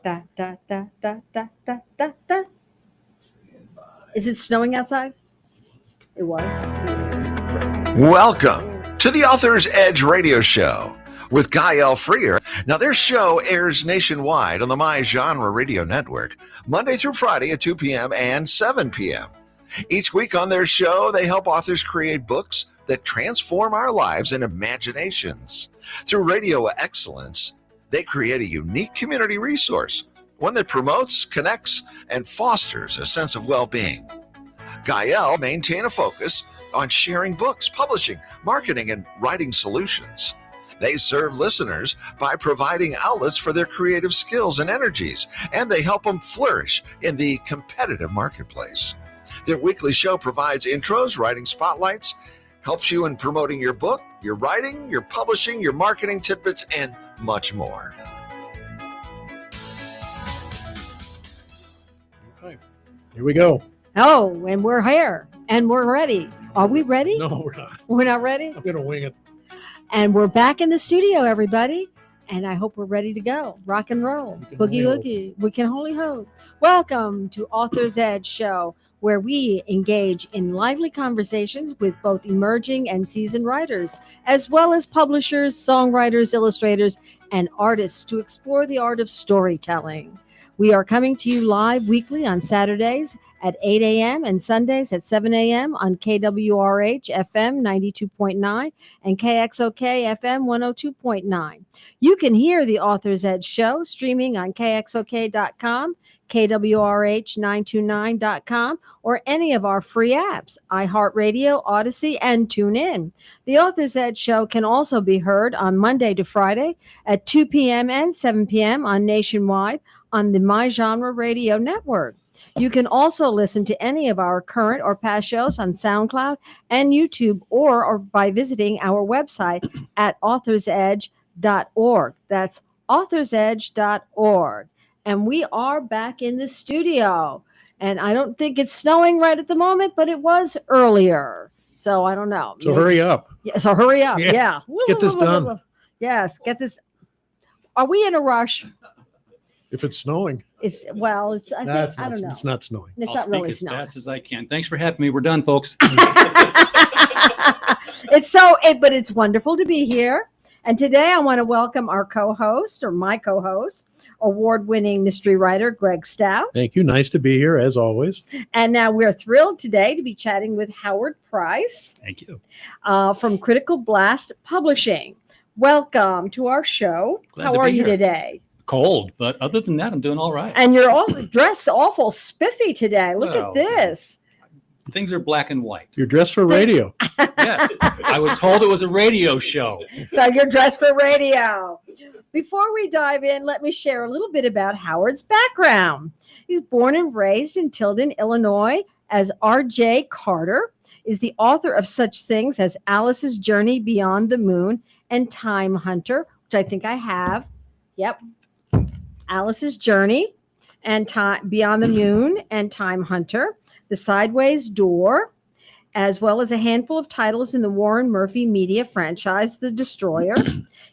Da, da, da, da, da, da, da, da. Is it snowing outside? It was. Welcome to the Author's Edge radio show with Guy L. Freer. Now, their show airs nationwide on the My Genre Radio Network, Monday through Friday at 2 p.m. and 7 p.m. Each week on their show, they help authors create books that transform our lives and imaginations. Through radio excellence, they create a unique community resource, one that promotes, connects, and fosters a sense of well-being. Guy L. maintain a focus on sharing books, publishing, marketing, and writing solutions. They serve listeners by providing outlets for their creative skills and energies, and they help them flourish in the competitive marketplace. Their weekly show provides intros, writing spotlights, helps you in promoting your book, your writing, your publishing, your marketing tidbits, and much more. Okay, here we go. Oh, and we're here and we're ready. Are we ready? No, we're not. We're not ready? I'm going to wing it. And we're back in the studio, everybody. And I hope we're ready to go. Rock and roll. Boogie woogie. We can only hope. Welcome to Author's Edge Show, where we engage in lively conversations with both emerging and seasoned writers, as well as publishers, songwriters, illustrators, and artists to explore the art of storytelling. We are coming to you live weekly on Saturdays at 8 a.m. and Sundays at 7 a.m. on KWRH FM 92.9 and KXOK FM 102.9. You can hear the Author's Edge Show streaming on KXOK.com, KWRH929.com, or any of our free apps, iHeartRadio, Odyssey, and TuneIn. The Author's Edge Show can also be heard on Monday to Friday at 2 p.m. and 7 p.m. on Nationwide on the My Genre Radio Network. You can also listen to any of our current or past shows on SoundCloud and YouTube or by visiting our website at authorsedge.org. That's authorsedge.org. And we are back in the studio. And I don't think it's snowing right at the moment, but it was earlier. So I don't know. So hurry up. Yeah, so hurry up. Yeah. Let's get this done. Yes, get this. Are we in a rush? If it's snowing. I don't know. It's not snowing. It's I'll not speak really as snowing. fast as I can. Thanks for having me. We're done, folks. But it's wonderful to be here. And today I want to welcome our co-host, or my co-host, award-winning mystery writer, Greg Stout. Thank you. Nice to be here, as always. And now we're thrilled today to be chatting with Howard Price. Thank you. From Critical Blast Publishing. Welcome to our show. Glad How to are be you here. today? Cold, but other than that, I'm doing all right. And you're also dressed awful spiffy today. Look at Well, this. Things are black and white. You're dressed for radio. Yes. I was told it was a radio show. So you're dressed for radio. Before we dive in, let me share a little bit about Howard's background. He was born and raised in Tilden, Illinois, as R.J. Carter, is the author of such things as Alice's Journey Beyond the Moon and Time Hunter, which I think I have. Yep. Alice's Journey and Time Beyond the Moon and Time Hunter, The Sideways Door, as well as a handful of titles in the Warren Murphy media franchise, The Destroyer.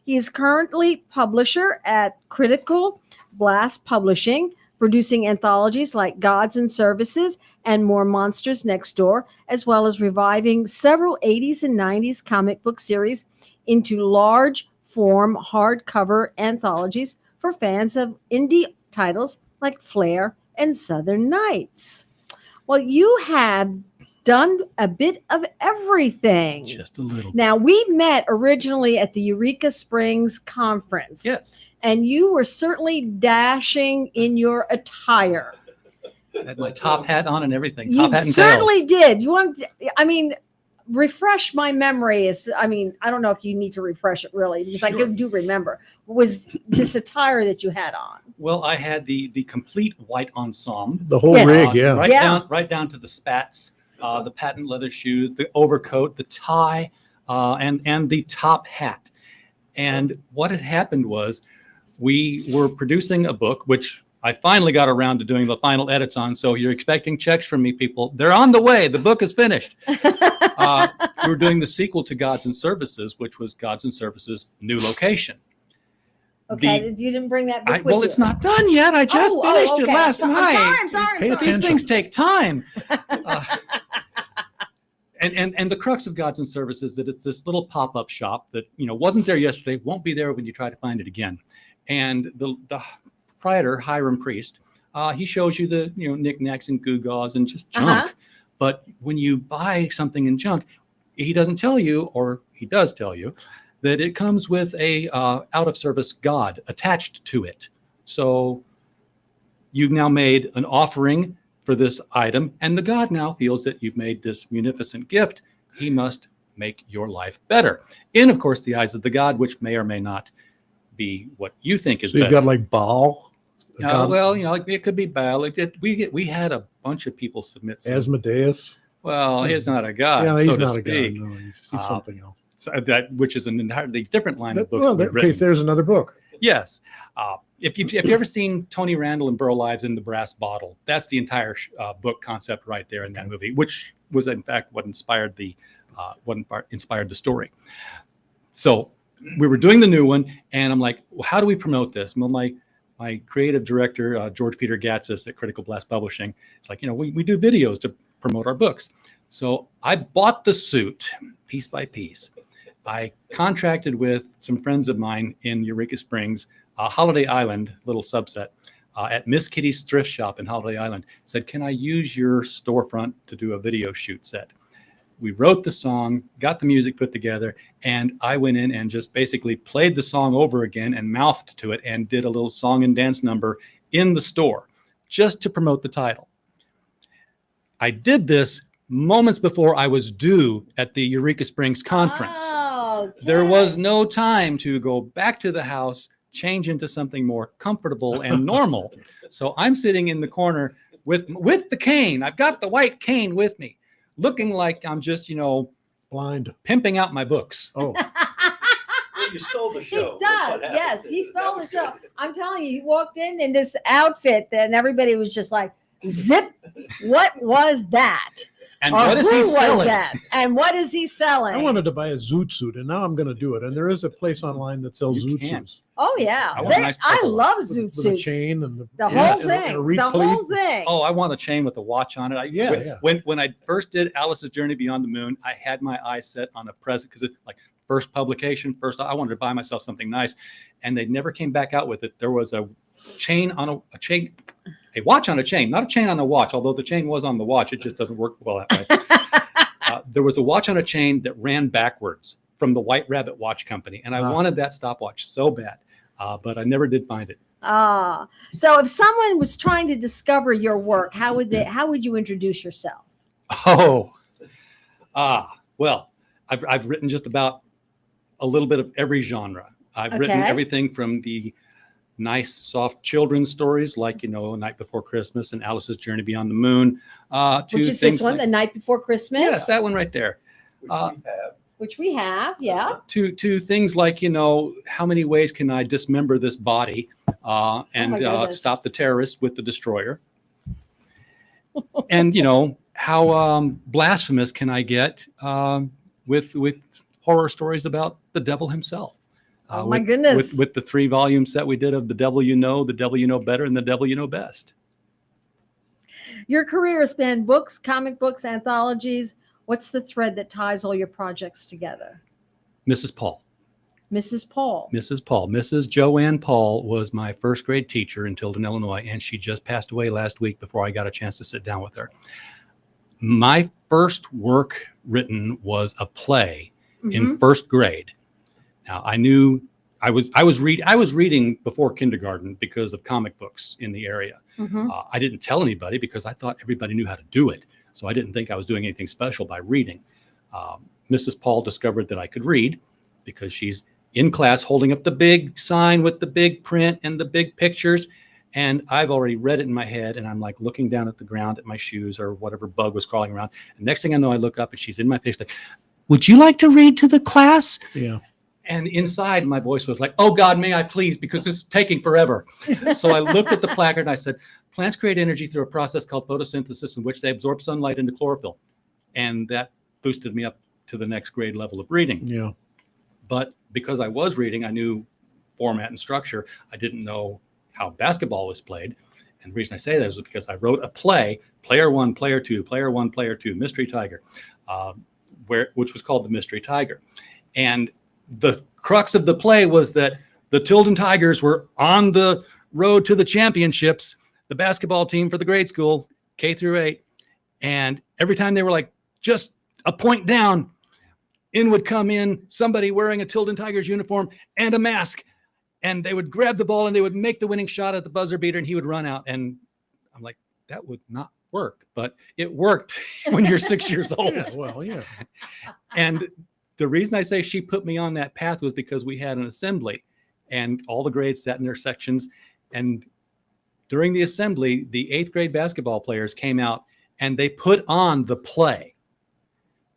He is currently publisher at Critical Blast Publishing, producing anthologies like Gods and Services and More Monsters Next Door, as well as reviving several 80s and 90s comic book series into large form hardcover anthologies for fans of indie titles like Flare and Southern Nights. Well, you have done a bit of everything. Just a little. Now, we met originally at the Eureka Springs conference. Yes. And you were certainly dashing in your attire. I had my top hat on and everything. You Top hat and certainly tails. did. You want to, refresh my memory. I don't know if you need to refresh it really, because Sure. I do remember. Was this attire that you had on? Well, I had the complete white ensemble. The whole Yes. rig, yeah. Right down to the spats, the patent leather shoes, the overcoat, the tie, and the top hat. And what had happened was we were producing a book, which I finally got around to doing the final edits on. So you're expecting checks from me, people. They're on the way. The book is finished. We were doing the sequel to Gods and Services, which was Gods and Services New Location. Okay, you didn't bring that book with well, you. it's not done yet. I just finished it okay. last night. I'm sorry. Pay But these attention. things take time. And the crux of Gods and Service is that it's this little pop-up shop that wasn't there yesterday, won't be there when you try to find it again. And the proprietor, Hiram Priest, he shows you the knickknacks and gewgaws and just junk. Uh-huh. But when you buy something in junk, he doesn't tell you, or he does tell you, that it comes with a out-of-service god attached to it. So you've now made an offering for this item, and the god now feels that you've made this munificent gift. He must make your life better, in, of course, the eyes of the god, which may or may not be what you think is So you've better. got like Baal, Well, it could be Baal. We had a bunch of people submit. Asmodeus. Well, he's not a god. Yeah, he's so to not a god. speak. No, he's something else. So which is an entirely different line of books. Well, we've okay, written. there's another book. Yes. If you've ever seen Tony Randall and Burl Ives in The Brass Bottle, that's the entire book concept right there in that movie, which was in fact what inspired the story. So we were doing the new one, and I'm like, well, how do we promote this? Well, my creative director, George Peter Gatsis at Critical Blast Publishing, it's like, we do videos to promote our books. So I bought the suit piece by piece. I contracted with some friends of mine in Eureka Springs, Holiday Island, little subset, at Miss Kitty's thrift shop in Holiday Island. Said, can I use your storefront to do a video shoot set? We wrote the song, got the music put together, and I went in and just basically played the song over again and mouthed to it and did a little song and dance number in the store just to promote the title. I did this moments before I was due at the Eureka Springs conference. Oh, okay. There was no time to go back to the house, change into something more comfortable and normal. So I'm sitting in the corner with the cane. I've got the white cane with me, looking like I'm just, Blind. pimping out my books. Oh, Well, you stole the He show. does. That's what happened. Yes, he stole the show. I'm telling you, he walked in this outfit, and everybody was just like, "Zip! What was that? And Or what is who he was selling? that? And what is he selling?" I wanted to buy a zoot suit, and now I'm going to do it. And there is a place online that sells You zoot can. suits Oh yeah, I want a nice I purple one. love with, zoot with a suits. chain and The Yes. whole and a thing. reed The pleat. whole thing. Oh, I want a chain with a watch on it. Yeah. When I first did Alice's Journey Beyond the Moon, I had my eyes set on a present because it's like first publication. I wanted to buy myself something nice, and they never came back out with it. There was a chain on a watch on a chain, not a chain on a watch. Although the chain was on the watch, it just doesn't work well that way. There was a watch on a chain that ran backwards from the White Rabbit Watch Company, and I wanted that stopwatch so bad, but I never did find it. So if someone was trying to discover your work, how would you introduce yourself? Oh, well, I've written just about a little bit of every genre. I've written Okay. everything from the nice, soft children's stories like, Night Before Christmas and Alice's Journey Beyond the Moon, to Which is things this one, like, The Night Before Christmas? yes, that one right there. Which we have. Which we have, yeah. To things like, how many ways can I dismember this body and goodness. stop the terrorists with the destroyer? And, how blasphemous can I get with horror stories about the devil himself? Oh, my goodness. With the 3 volume set we did of The Devil You Know, The Devil You Know Better, and The Devil You Know Best. Your career has been books, comic books, anthologies. What's the thread that ties all your projects together? Mrs. Paul. Mrs. Paul. Mrs. Joanne Paul was my first grade teacher in Tilden, Illinois, and she just passed away last week before I got a chance to sit down with her. My first work written was a play in first grade. Now I knew I was reading before kindergarten because of comic books in the area. I didn't tell anybody because I thought everybody knew how to do it. So I didn't think I was doing anything special by reading. Mrs. Paul discovered that I could read because she's in class holding up the big sign with the big print and the big pictures. And I've already read it in my head, and I'm like looking down at the ground at my shoes or whatever bug was crawling around. And next thing I know, I look up and she's in my face like, "Would you like to read to the class?" yeah. And inside my voice was like, "Oh God, may I please, because this is taking forever." So I looked at the placard and I said, "Plants create energy through a process called photosynthesis in which they absorb sunlight into chlorophyll." And that boosted me up to the next grade level of reading. Yeah. But because I was reading, I knew format and structure. I didn't know how basketball was played. And the reason I say that is because I wrote a play, Player 1, Player 2, Player 1, Player 2, Mystery Tiger, which was called The Mystery Tiger. And the crux of the play was that the Tilden Tigers were on the road to the championships, the basketball team for the grade school, K through 8. And every time they were like just a point down, in would come in somebody wearing a Tilden Tigers uniform and a mask. And they would grab the ball and they would make the winning shot at the buzzer beater and he would run out. And I'm like, that would not work. But it worked when you're 6 years old. Yeah, well, yeah. And the reason I say she put me on that path was because we had an assembly and all the grades sat in their sections. And during the assembly, the 8th grade basketball players came out and they put on the play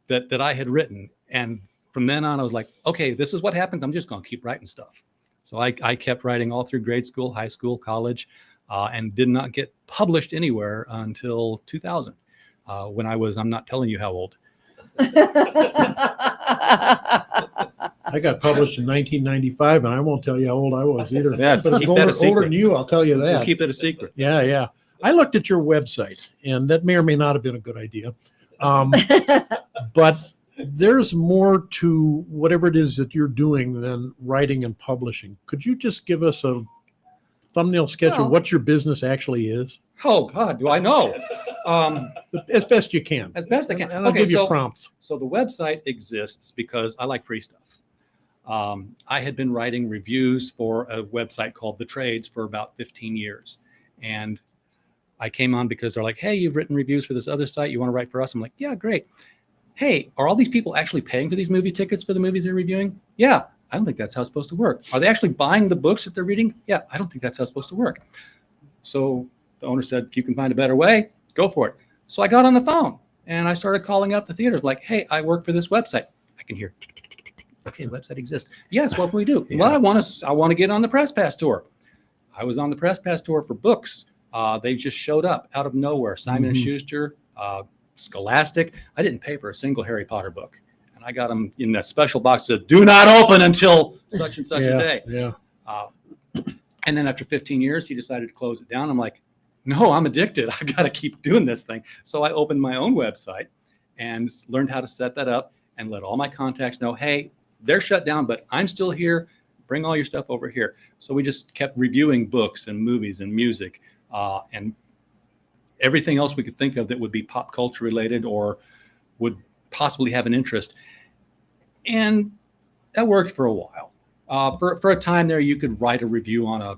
that I had written. And from then on, I was like, okay, this is what happens. I'm just going to keep writing stuff. So I kept writing all through grade school, high school, college, and did not get published anywhere until 2000, when I'm not telling you how old. I got published in 1995, and I won't tell you how old I was either. Yeah, but keep I'm that a older secret. than you, I'll tell you We'll that. keep it a secret. Yeah, yeah. I looked at your website, and that may or may not have been a good idea. But there's more to whatever it is that you're doing than writing and publishing. Could you just give us a thumbnail sketch No. of what your business actually is? Oh, God, do I know? As best you can. As best I can. And I'll give you prompts. So the website exists because I like free stuff. I had been writing reviews for a website called The Trades for about 15 years. And I came on because they're like, hey, you've written reviews for this other site. You want to write for us? I'm like, yeah, great. Hey, are all these people actually paying for these movie tickets for the movies they're reviewing? Yeah, I don't think that's how it's supposed to work. Are they actually buying the books that they're reading? Yeah, I don't think that's how it's supposed to work. So the owner said, if you can find a better way, go for it. So I got on the phone and I started calling up the theaters like, hey, I work for this website. I can hear tick, tick, tick, tick, tick. Okay, the website exists. Yes, what can we do? Yeah. Well, I want to get on the Press Pass tour. I was on the Press Pass tour for books. They just showed up out of nowhere. Simon and Mhm. Schuster, Scholastic. I didn't pay for a single Harry Potter book. And I got them in that special box that said, do not open until such and such a day. Yeah. And then after 15 years, he decided to close it down. I'm like, no, I'm addicted. I got to keep doing this thing. So I opened my own website and learned how to set that up and let all my contacts know, hey, they're shut down, but I'm still here. Bring all your stuff over here. So we just kept reviewing books and movies and music and everything else we could think of that would be pop culture related or would possibly have an interest. And that worked for a while. For a time there, you could write a review on a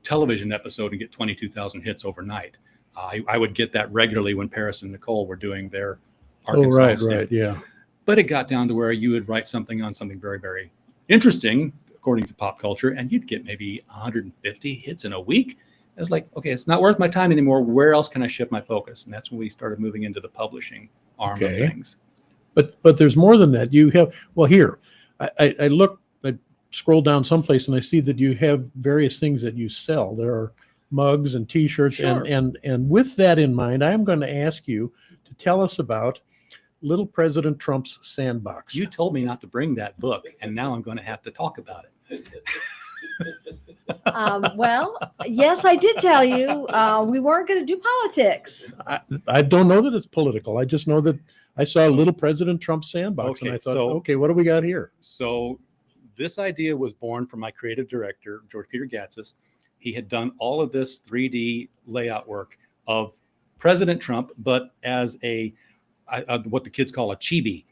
television episode and get 22,000 hits overnight. I would get that regularly when Paris and Nicole were doing their Arkansas Right, stint. yeah. But it got down to where you would write something on something very, very interesting, according to pop culture, and you'd get maybe 150 hits in a week. It was like, okay, it's not worth my time anymore. Where else can I shift my focus? And that's when we started moving into the publishing arm of Okay. things. But there's more than that. You have, well, here, I look, I scroll down someplace and I see that you have various things that you sell. There are mugs and T-shirts, Sure. and with that in mind, I'm going to ask you to tell us about Little President Trump's Sandbox. You told me not to bring that book, and now I'm going to have to talk about it. Well, yes, I did tell you we weren't going to do politics. I don't know that it's political. I just know that I saw Little President Trump's Sandbox, and Okay, I thought, so- okay, what do we got here? So this idea was born from my creative director, George Peter Gatsis. He had done all of this 3D layout work of President Trump, but as what the kids call a chibi,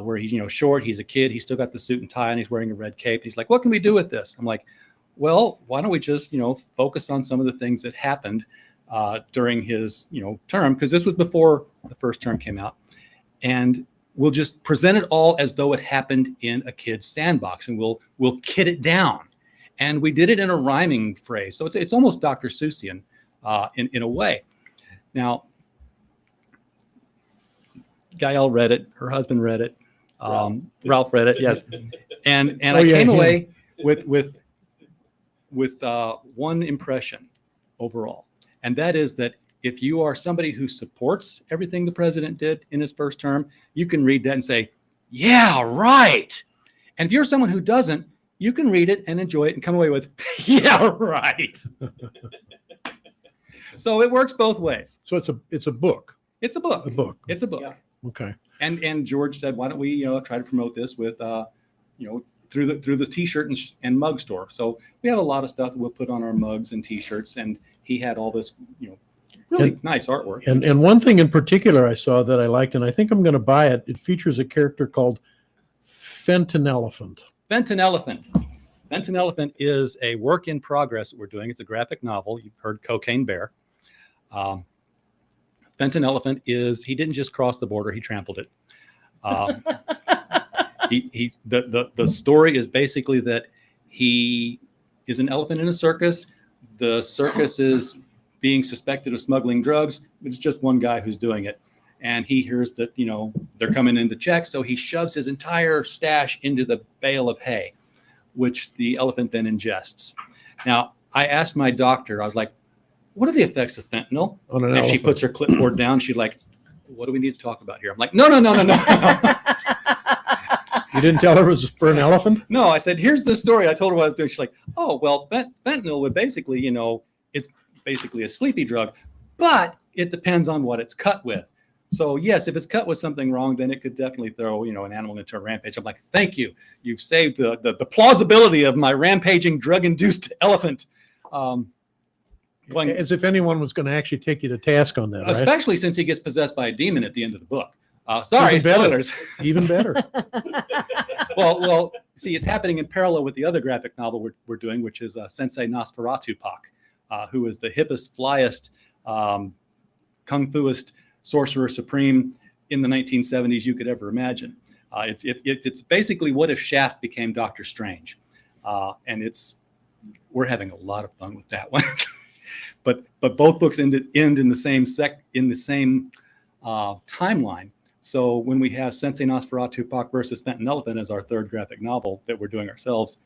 where he's short, he's a kid, he's still got the suit and tie, and he's wearing a red cape. He's like, what can we do with this? I'm like, well, why don't we just focus on some of the things that happened during his term, because this was before the first term came out, and we'll just present it all as though it happened in a kid's sandbox, and we'll kid it down. And we did it in a rhyming phrase, so it's almost Dr. Seussian in a way. Now, Gael read it, her husband read it, Ralph read it, yes, and Oh, I yeah, came him. away with one impression overall, and that is that if you are somebody who supports everything the president did in his first term, you can read that and say, yeah, right. And if you're someone who doesn't, you can read it and enjoy it and come away with, yeah, right. So it works both ways. So it's a book. It's a book. A book. It's a book. Yeah. Okay. And George said, why don't we try to promote this with through the T-shirt and mug store. So we have a lot of stuff that we'll put on our mugs and T-shirts, and he had all this really nice artwork. And one thing in particular I saw that I liked, and I think I'm going to buy it. It features a character called Fenton Elephant. Fenton Elephant. Fenton Elephant is a work in progress that we're doing. It's a graphic novel. You've heard Cocaine Bear. Fenton Elephant he didn't just cross the border, he trampled it. The story is basically that he is an elephant in a circus. The circus is being suspected of smuggling drugs. It's just one guy who's doing it. And he hears that, they're coming in to check. So he shoves his entire stash into the bale of hay, which the elephant then ingests. Now, I asked my doctor, I was like, what are the effects of fentanyl? On an And she elephant. puts her clipboard down. She's like, what do we need to talk about here? I'm like, no. You didn't tell her it was for an elephant? No, I said, here's the story. I told her what I was doing. She's like, oh, well, fentanyl would basically, it's basically a sleepy drug, but it depends on what it's cut with. So yes, if it's cut with something wrong, then it could definitely throw, an animal into a rampage. I'm like, thank you. You've saved the plausibility of my rampaging drug-induced elephant. As if anyone was going to actually take you to task on that, right? Especially since he gets possessed by a demon at the end of the book. Sorry, Even better. spoilers. Even better. Well, see, it's happening in parallel with the other graphic novel we're doing, which is Sensei Nosferatu Pak, who is the hippest, flyest, kung fuist sorcerer supreme in the 1970s you could ever imagine. It's basically what if Shaft became Doctor Strange, and we're having a lot of fun with that one. but both books end in the same timeline. So when we have Sensei Nosferatu Pak versus Fenton Elephant as our third graphic novel that we're doing ourselves,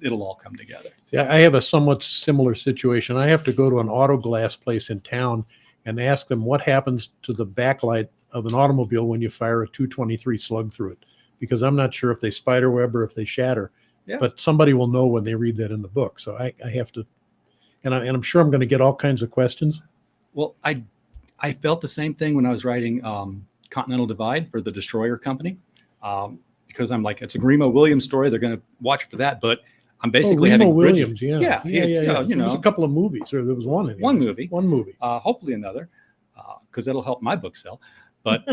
it'll all come together. Yeah, I have a somewhat similar situation. I have to go to an auto glass place in town and ask them what happens to the backlight of an automobile when you fire a 223 slug through it, because I'm not sure if they spiderweb or if they shatter. Yeah. But somebody will know when they read that in the book. So I have to, and I'm sure I'm going to get all kinds of questions. Well, I felt the same thing when I was writing Continental Divide for the Destroyer Company, because I'm like, it's a Grimo Williams story. They're going to watch for that, but I'm basically Remo having Williams, bridges. yeah. You There was a couple of movies, or there was one. Anyway. One movie. One movie. Hopefully another, because that'll help my book sell. But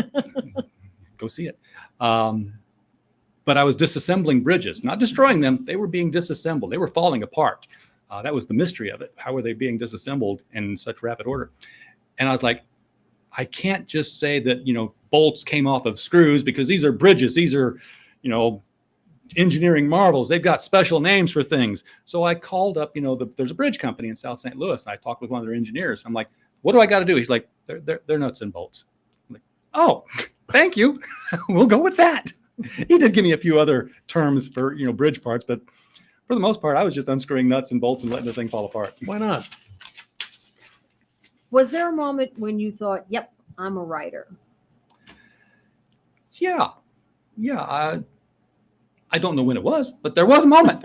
go see it. But I was disassembling bridges, not destroying them. They were being disassembled. They were falling apart. That was the mystery of it. How were they being disassembled in such rapid order? And I was like, I can't just say that, bolts came off of screws, because these are bridges. These are, engineering marvels. They've got special names for things. So I called up, there's a bridge company in South St. Louis. And I talked with one of their engineers. I'm like, what do I got to do? He's like, they're nuts and bolts. I'm like, oh, thank you. We'll go with that. He did give me a few other terms for, bridge parts, but for the most part, I was just unscrewing nuts and bolts and letting the thing fall apart. Why not? Was there a moment when you thought, yep, I'm a writer? Yeah. I don't know when it was, but there was a moment.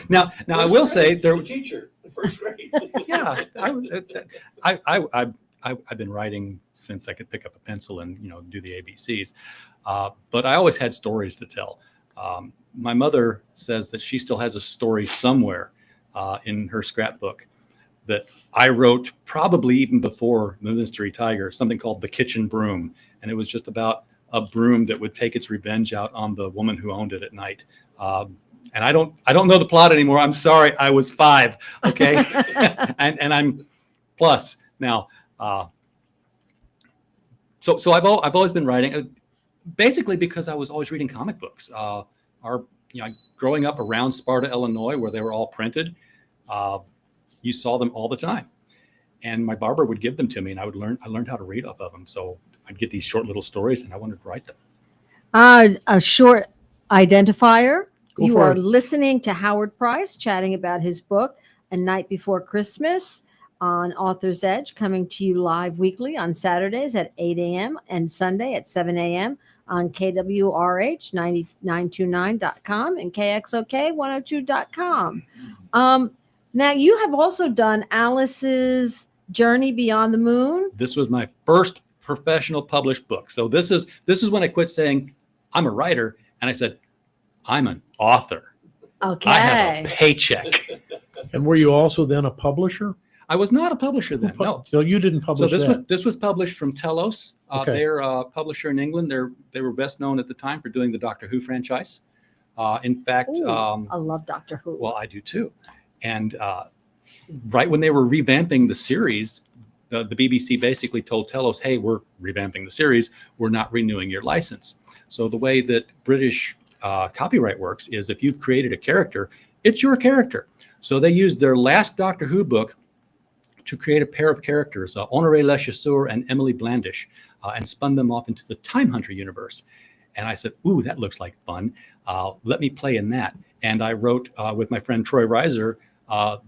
Now I will say there. Teacher, the first grade. Yeah, I've been writing since I could pick up a pencil and do the ABCs, but I always had stories to tell. My mother says that she still has a story somewhere in her scrapbook that I wrote probably even before The Mystery Tiger, something called The Kitchen Broom, and it was just about a broom that would take its revenge out on the woman who owned it at night. And I don't know the plot anymore. I'm sorry, I was 5. Okay, and I'm plus now. So I've always been writing, basically because I was always reading comic books. Growing up around Sparta, Illinois, where they were all printed, you saw them all the time, and my barber would give them to me, and I learned how to read off of them. So I'd get these short little stories, and I wanted to write them. A short identifier. Go You for are it. listening to Howard Price chatting about his book, A Night Before Christmas, on Author's Edge, coming to you live weekly on Saturdays at 8 a.m. and Sunday at 7 a.m. on KWRH 929.com and KXOK 102.com. Now, you have also done Alice's Journey Beyond the Moon. This was my first professional published book. So this is when I quit saying I'm a writer and I said I'm an author. Okay. I have a paycheck. And were you also then a publisher? I was not a publisher then. No. So you didn't So publish that. this was published from Telos. Okay. They're a publisher in England. They were best known at the time for doing the Doctor Who franchise. In fact, Ooh, I love Doctor Who. well, I do too. And right when they were revamping the series, the BBC basically told Telos, "Hey, we're revamping the series. We're not renewing your license." So the way that British copyright works is if you've created a character, it's your character. So they used their last Doctor Who book to create a pair of characters, Honoré Le Chasseur and Emily Blandish, and spun them off into the Time Hunter universe. And I said, ooh, that looks like fun. Let me play in that. And I wrote with my friend Troy Reiser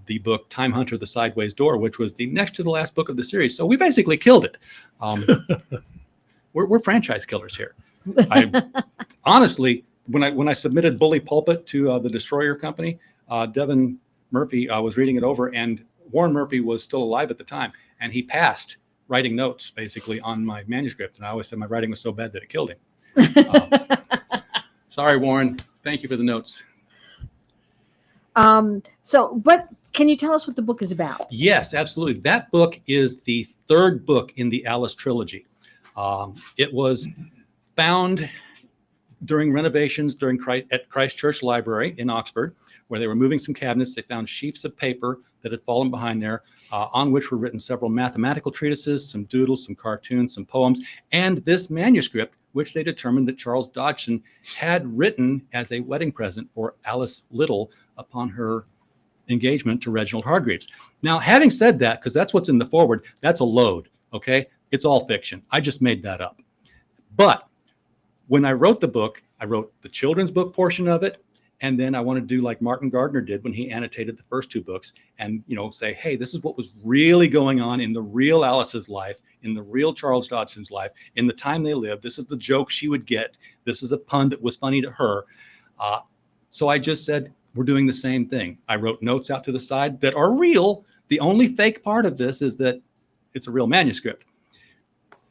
the book Time Hunter, The Sideways Door, which was the next to the last book of the series. So we basically killed it. We're franchise killers here. Honestly, when I submitted Bully Pulpit to the Destroyer Company, Devin Murphy was reading it over, and Warren Murphy was still alive at the time, and he passed writing notes basically on my manuscript. And I always said my writing was so bad that it killed him. Sorry, Warren. Thank you for the notes. But can you tell us what the book is about? Yes, absolutely. That book is the third book in the Alice trilogy. It was found during renovations at Christ Church Library in Oxford, where they were moving some cabinets. They found sheets of paper that had fallen behind there, on which were written several mathematical treatises, some doodles, some cartoons, some poems, and this manuscript, which they determined that Charles Dodgson had written as a wedding present for Alice Little upon her engagement to Reginald Hargreaves. Now, having said that, because that's what's in the foreword, that's a load, okay? It's all fiction. I just made that up. But when I wrote the book, I wrote the children's book portion of it, and then I wanted to do like Martin Gardner did when he annotated the first two books and, say, hey, this is what was really going on in the real Alice's life, in the real Charles Dodson's life, in the time they lived. This is the joke she would get. This is a pun that was funny to her. So I just said, we're doing the same thing. I wrote notes out to the side that are real. The only fake part of this is that it's a real manuscript.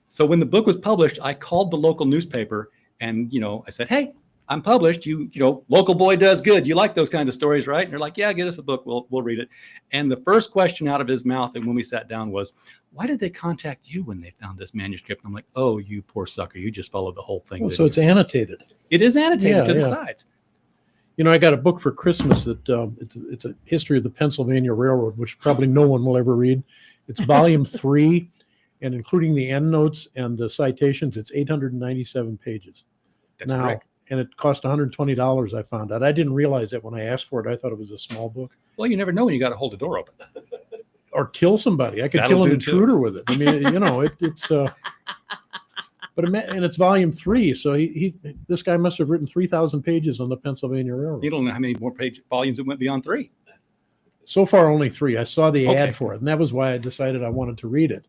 So when the book was published, I called the local newspaper and, I said, hey, I'm published. Local boy does good. You like those kind of stories, right? And they're like, yeah, get us a book. We'll read it. And the first question out of his mouth, and when we sat down, was, why did they contact you when they found this manuscript? And I'm like, oh, you poor sucker. You just followed the whole thing. Oh, so it's annotated. It is annotated to the Yeah. sides. I got a book for Christmas that it's a history of the Pennsylvania Railroad, which probably no one will ever read. It's volume 3, and including the endnotes and the citations, it's 897 pages. That's now, correct. And it cost $120. I found out. I didn't realize that when I asked for it. I thought it was a small book. Well, you never know when you got to hold the door open. Or kill somebody. I could That'll kill an do too. intruder with it. I mean, it's. And it's volume 3, so this guy must have written 3,000 pages on the Pennsylvania Railroad. You don't know how many more volumes it went beyond 3. So far, only 3. I saw the ad Okay. for it, and that was why I decided I wanted to read it.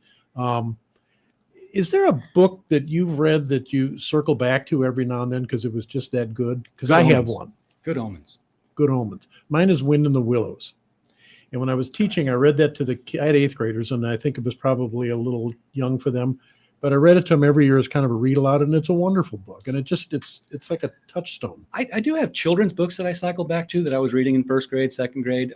Is there a book that you've read that you circle back to every now and then because it was just that good? Because I have Omens. one. Good Omens. Good Omens. Mine is Wind in the Willows. And when I was teaching, I read that to I had 8th graders, and I think it was probably a little young for them. But I read it to them every year as kind of a read aloud, and it's a wonderful book. And it's like a touchstone. I do have children's books that I cycle back to that I was reading in 1st grade, 2nd grade.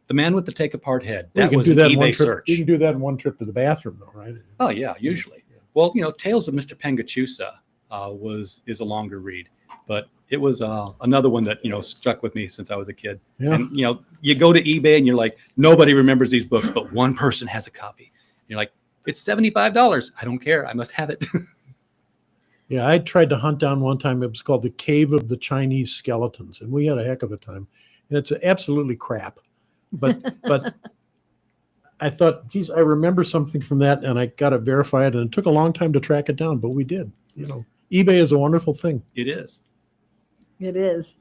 The Man with the Take Apart Head. You That can was do an that in one eBay trip. search. You can do that in one trip to the bathroom, though, right? Oh yeah, usually. Yeah. Well, Tales of Mr. Pengachusa is a longer read, but it was another one that stuck with me since I was a kid. Yeah. And you go to eBay and you're like, nobody remembers these books, but one person has a copy. And you're like, it's $75. I don't care. I must have it. Yeah, I tried to hunt down one time. It was called The Cave of the Chinese Skeletons, and we had a heck of a time. And it's absolutely crap. But I thought, geez, I remember something from that, and I got to verify it. And it took a long time to track it down, but we did. eBay is a wonderful thing. It is. It is.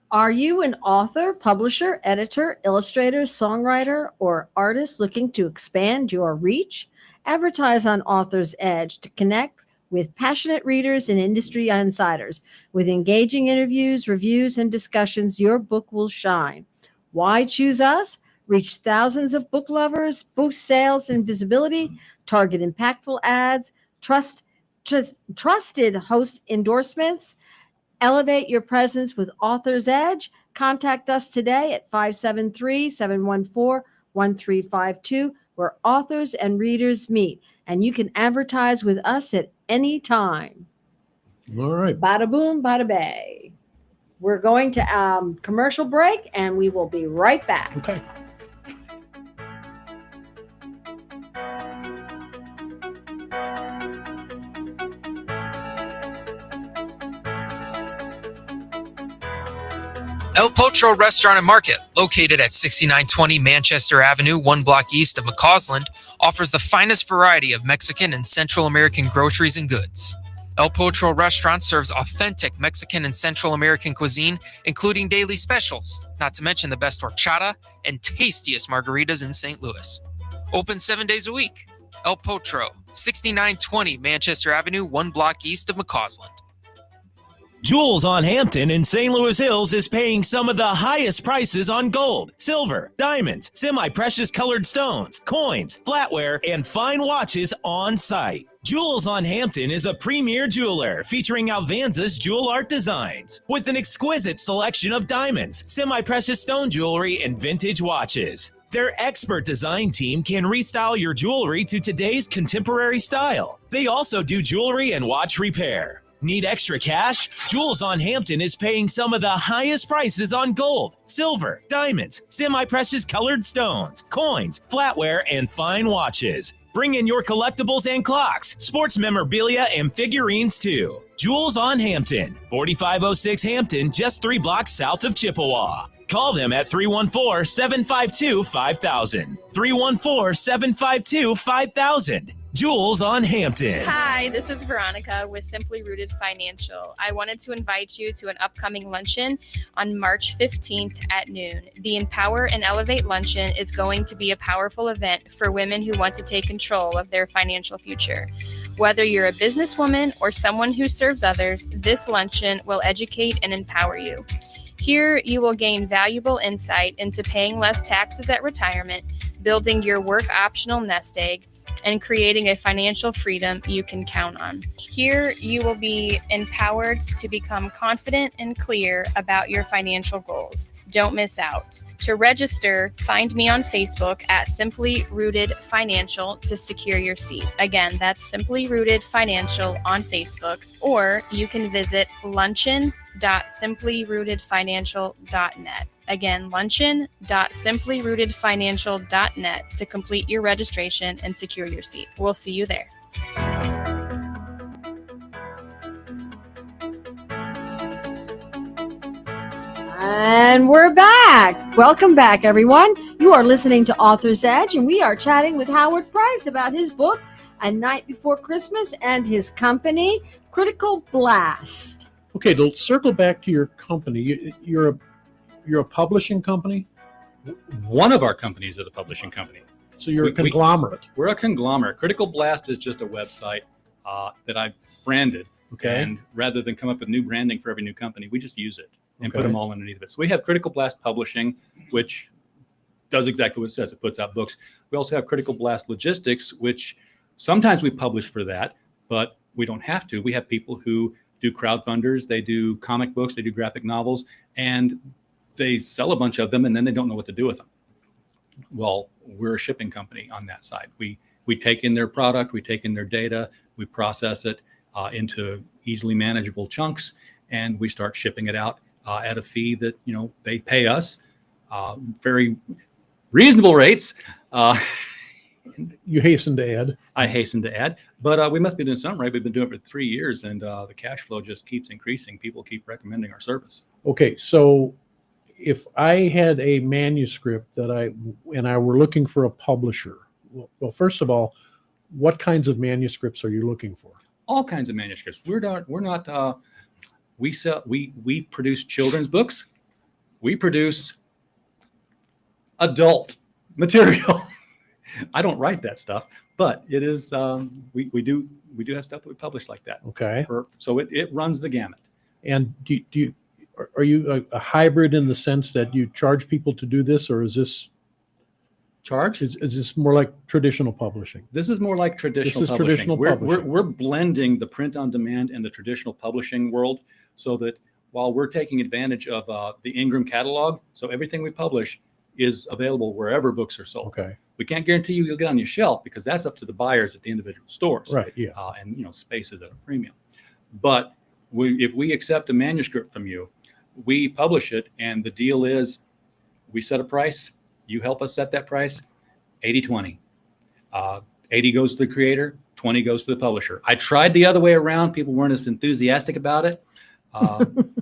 Are you an author, publisher, editor, illustrator, songwriter, or artist looking to expand your reach? Advertise on Author's Edge to connect with passionate readers and industry insiders. With engaging interviews, reviews, and discussions, your book will shine. Why choose us? Reach thousands of book lovers, boost sales and visibility, target impactful ads, trusted host endorsements, elevate your presence with Author's Edge. Contact us today at 573-714-1352, where authors and readers meet. And you can advertise with us at any time. All right. Bada boom, bada bay. We're going to commercial break, and we will be right back. Okay. El Potro Restaurant and Market, located at 6920 Manchester Avenue, 1 block east of McCausland, offers the finest variety of Mexican and Central American groceries and goods. El Potro Restaurant serves authentic Mexican and Central American cuisine, including daily specials, not to mention the best horchata and tastiest margaritas in St. Louis. Open 7 days a week. El Potro, 6920 Manchester Avenue, 1 block east of McCausland. Jewels on Hampton in St. Louis Hills is paying some of the highest prices on gold, silver, diamonds, semi-precious colored stones, coins, flatware, and fine watches on site. Jewels on Hampton is a premier jeweler featuring Alvanza's jewel art designs with an exquisite selection of diamonds, semi-precious stone jewelry, and vintage watches. Their expert design team can restyle your jewelry to today's contemporary style. They also do jewelry and watch repair. Need extra cash? Jewels on Hampton is paying some of the highest prices on gold, silver, diamonds, semi-precious colored stones, coins, flatware, and fine watches. Bring in your collectibles and clocks, sports memorabilia, and figurines too. Jewels on Hampton, 4506 Hampton, just 3 blocks south of Chippewa. Call them at 314-752-5000. 314-752-5000. Jewels on Hampton. Hi, this is Veronica with Simply Rooted Financial. I wanted to invite you to an upcoming luncheon on March 15th at noon. The Empower and Elevate Luncheon is going to be a powerful event for women who want to take control of their financial future. Whether you're a businesswoman or someone who serves others, this luncheon will educate and empower you. Here, you will gain valuable insight into paying less taxes at retirement, building your work optional nest egg, and creating a financial freedom you can count on. Here, you will be empowered to become confident and clear about your financial goals. Don't miss out. To register, find me on Facebook at Simply Rooted Financial to secure your seat. Again, that's Simply Rooted Financial on Facebook, or you can visit luncheon.simplyrootedfinancial.net. Again, luncheon.simplyrootedfinancial.net to complete your registration and secure your seat. We'll see you there. And we're back. Welcome back, everyone. You are listening to Author's Edge, and we are chatting with Howard Price about his book, A Night Before Christmas, and his company, Critical Blast. Okay, to circle back to your company, you're a publishing company? One of our companies is a publishing company. So you're a We- conglomerate. We're a conglomerate. Critical Blast is just a website that I've branded. Okay. And rather than come up with new branding for every new company, we just use it and put Okay. them all underneath of it. So we have Critical Blast Publishing, which does exactly what it says. It puts out books. We also have Critical Blast Logistics, which sometimes we publish for that, but we don't have to. We have people who do crowdfunders, they do comic books, they do graphic novels, and they sell a bunch of them and then they don't know what to do with them. Well, we're a shipping company on that side. We take in their product, we take in their data, we process it into easily manageable chunks, and we start shipping it out at a fee that they pay us very reasonable rates. You hasten to add. I hasten to add, but we must be doing something right. We've been doing it for 3 years, and the cash flow just keeps increasing. People keep recommending our service. Okay, so if I had a manuscript that I were looking for a publisher, well, first of all, what kinds of manuscripts are you looking for? All kinds of manuscripts. We produce children's books. We produce adult material. I don't write that stuff, but it is we do have stuff that we publish like that. Okay. So it runs the gamut. And are you a hybrid in the sense that you charge people to do this, or is this Charge? is this more like traditional publishing? This is more like traditional This is publishing. traditional we're, publishing. We're blending the print on demand and the traditional publishing world so that while we're taking advantage of the Ingram catalog, so everything we publish is available wherever books are sold. Okay. We can't guarantee you'll get on your shelf because that's up to the buyers at the individual stores. Right. Yeah. And space is at a premium. But if we accept a manuscript from you, we publish it, and the deal is we set a price, you help us set that price, 80-20. 80 goes to the creator, 20 goes to the publisher. I tried the other way around. People weren't as enthusiastic about it.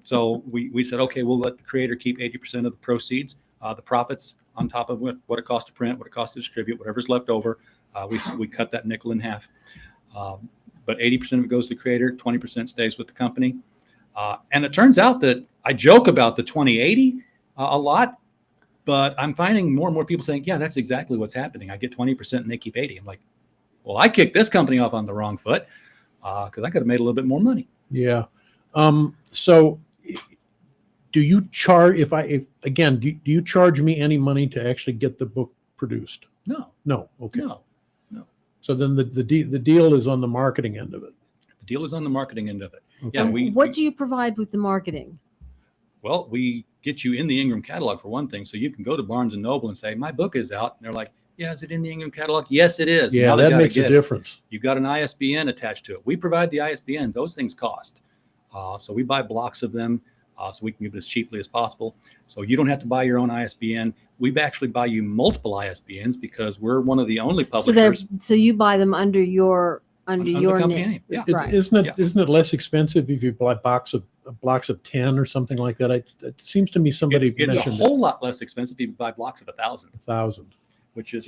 So we said, okay, we'll let the creator keep 80% of the proceeds, the profits on top of what it costs to print, what it costs to distribute, whatever's left over. We cut that nickel in half. But 80% of it goes to the creator, 20% stays with the company. And it turns out that I joke about the 20-80 a lot, but I'm finding more and more people saying, yeah, that's exactly what's happening. I get 20% and they keep 80. I'm like, well, I kicked this company off on the wrong foot because I could have made a little bit more money. Yeah. So do you charge, do you charge me any money to actually get the book produced? No, No. Okay. no. So then the deal is on the marketing end of it. The deal is on the marketing end of it. Okay. Yeah, What do you provide with the marketing? Well, we get you in the Ingram catalog for one thing, so you can go to Barnes and Noble and say, my book is out. And they're like, yeah, is it in the Ingram catalog? Yes, it is. Yeah, Now they that gotta makes a get it. difference. You've got an ISBN attached to it. We provide the ISBNs. Those things cost. So we buy blocks of them so we can give it as cheaply as possible. So you don't have to buy your own ISBN. We actually buy you multiple ISBNs because we're one of the only publishers So you buy them under your under your company name. name. Yeah. Right. Isn't Yeah. it less expensive if you buy blocks of 10 or something like that? It seems to me somebody It's a mentioned whole lot less expensive if you buy blocks of 1,000, 1,000. which is,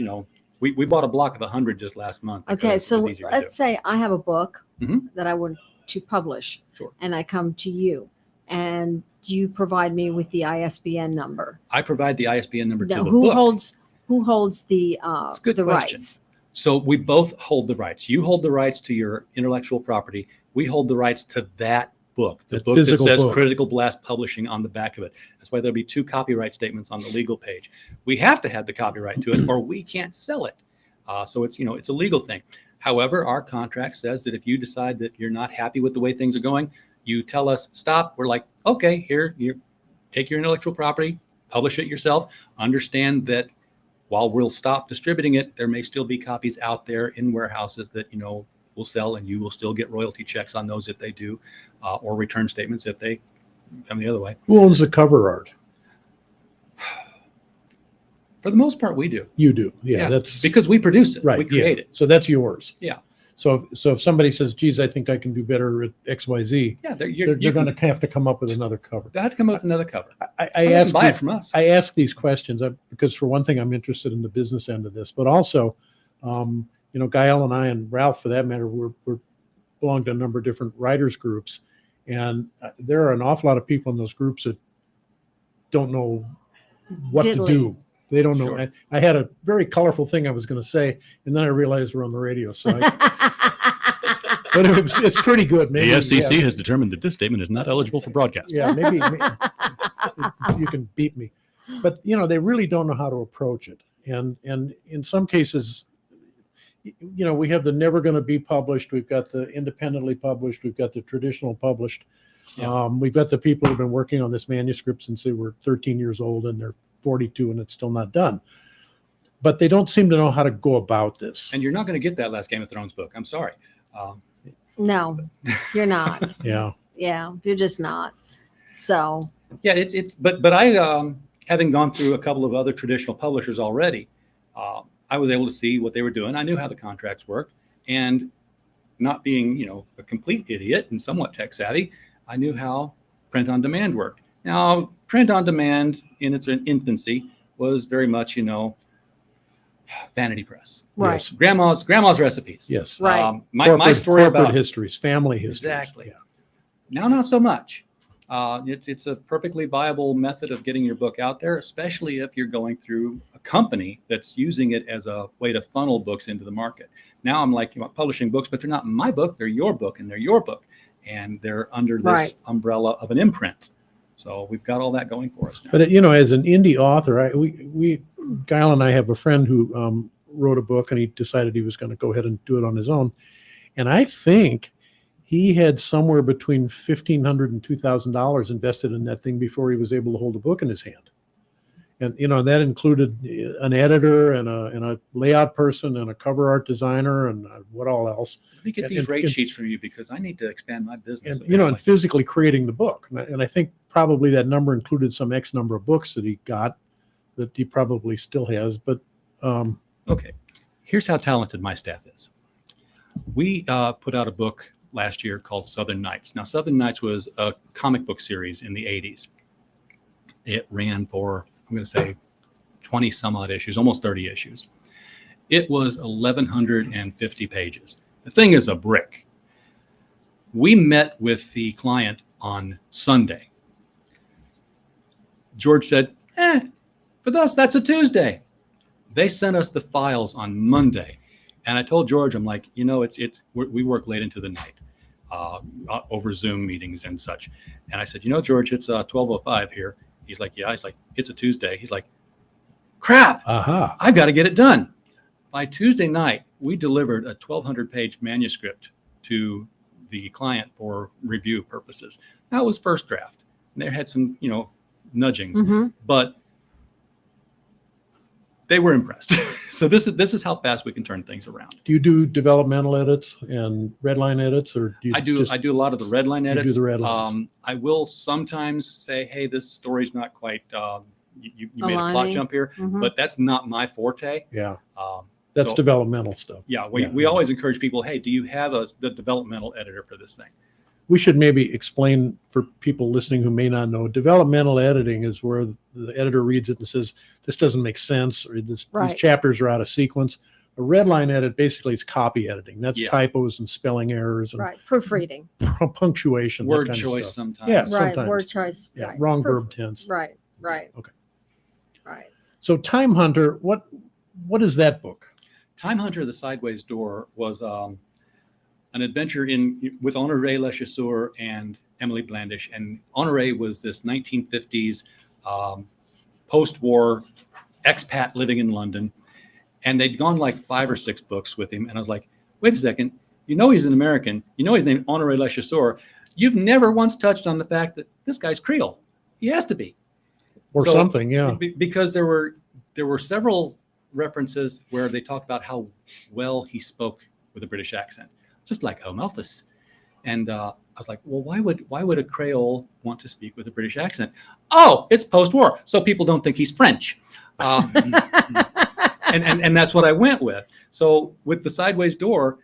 we bought a block of 100 just last month. Okay, because it so was easier to do. let's say I have a book Mhm. that I want to publish, Sure. and I come to you, and you provide me with the ISBN number. I provide the ISBN number to Now, the who book. holds the a good the question. rights? So we both hold the rights. You hold the rights to your intellectual property. We hold the rights to that book, the That book that physical says book. Critical Blast Publishing on the back of it. That's why there'll be 2 copyright statements on the legal page. We have to have the copyright to it or we can't sell it. So it's, it's a legal thing. However, our contract says that if you decide that you're not happy with the way things are going, you tell us stop. We're like, okay, here, you take your intellectual property, publish it yourself. Understand that while we'll stop distributing it, there may still be copies out there in warehouses that, will sell, and you will still get royalty checks on those if they do, or return statements if they come the other way. Who owns the cover art? For the most part, we do. You do. Yeah, that's because we produce it. right. We create yeah. it. So that's yours. Yeah. So if somebody says, geez, I think I can do better at XYZ, Yeah, they're going to have to come up with another cover. They have to come up with another cover. I Or they ask can buy it these- from us. I ask these questions because for one thing, I'm interested in the business end of this, but also, Gael and I and Ralph, for that matter, we're belong to a number of different writers groups, and there are an awful lot of people in those groups that don't know what Diddly. to do. They don't know. Sure. I had a very colorful thing I was going to say, and then I realized we're on the radio, so but it's pretty good. Maybe, yeah. has determined that this statement is not eligible for broadcast. Yeah, maybe you can beat me, but they really don't know how to approach it, and in some cases, we have the never going to be published, we've got the independently published, we've got the traditional published, Yeah. we've got the people who've been working on this manuscript since they were 13 years old and they're 42 and it's still not done, but they don't seem to know how to go about this. And you're not going to get that last Game of Thrones book. I'm sorry. No, you're not. Yeah. Yeah, you're just not. So Yeah, but I, having gone through a couple of other traditional publishers already, I was able to see what they were doing. I knew how the contracts worked, and not being, a complete idiot and somewhat tech savvy, I knew how print on demand worked. Now, print on demand in its infancy was very much, vanity press. right. Yes. Grandma's recipes. Yes. Right. My story corporate about histories, family histories. Exactly. Yeah. Now, not so much. It's a perfectly viable method of getting your book out there, especially if you're going through a company that's using it as a way to funnel books into the market. Now I'm like, publishing books, but they're not my book, they're your book, and they're your book. And they're under this Right. umbrella of an imprint. So we've got all that going for us now. But as an indie author, Guile and I have a friend who wrote a book, and he decided he was going to go ahead and do it on his own. And I think he had somewhere between $1,500 and $2,000 invested in that thing before he was able to hold a book in his hand. And that included an editor and a layout person and a cover art designer and what all else. Let me get these rate sheets from you because I need to expand my business. And and physically creating the book. And I think probably that number included some X number of books that he got that he probably still has. But okay, here's how talented my staff is. We put out a book last year called Southern Nights. Now, Southern Nights was a comic book series in the 80s. It ran for, I'm going to say, 20 some odd issues, almost 30 issues. It was 1,150 pages. The thing is a brick. We met with the client on Sunday. George said, for us, that's a Tuesday. They sent us the files on Monday. And I told George, I'm like, we work late into the night over Zoom meetings and such. And I said, George, it's 12:05 here. He's like, yeah. He's like, it's a Tuesday. He's like, crap, I've got to get it done. By Tuesday night, we delivered a 1,200-page manuscript to the client for review purposes. That was first draft. And they had some, nudgings, but they were impressed. So this is how fast we can turn things around. do you do developmental edits and redline edits, or do you? I do a lot of the redline edits. You do the red lines. I will sometimes say, hey, this story's not quite. You made a plot Aligning. jump here, but that's not my forte. Yeah, that's so- developmental stuff. Yeah, we always encourage people, hey, do you have the developmental editor for this thing? We should maybe explain for people listening who may not know. Developmental editing is where the editor reads it and says, this doesn't make sense, or these chapters are out of sequence. A red line edit basically is copy editing. That's typos and spelling errors and proofreading, punctuation, word that kind of choice stuff. sometimes. Yeah, right, sometimes. word choice, Yeah, right. wrong verb tense. Right. Okay. Right. So Time Hunter, what is that book? Time Hunter: The Sideways Door was an adventure with Honoré Lechasseur and Emily Blandish. And Honoré was this 1950s post-war expat living in London. And they'd gone like 5 or 6 books with him. And I was like, wait a second, he's an American. He's named Honoré Lechasseur. You've never once touched on the fact that this guy's Creole. He has to be. Or something, yeah. Because there were several references where they talked about how well he spoke with a British accent, just like home office. And I was like, well, why would a Creole want to speak with a British accent? Oh, it's post-war, so people don't think he's French. And that's what I went with. So with The Sideways Door,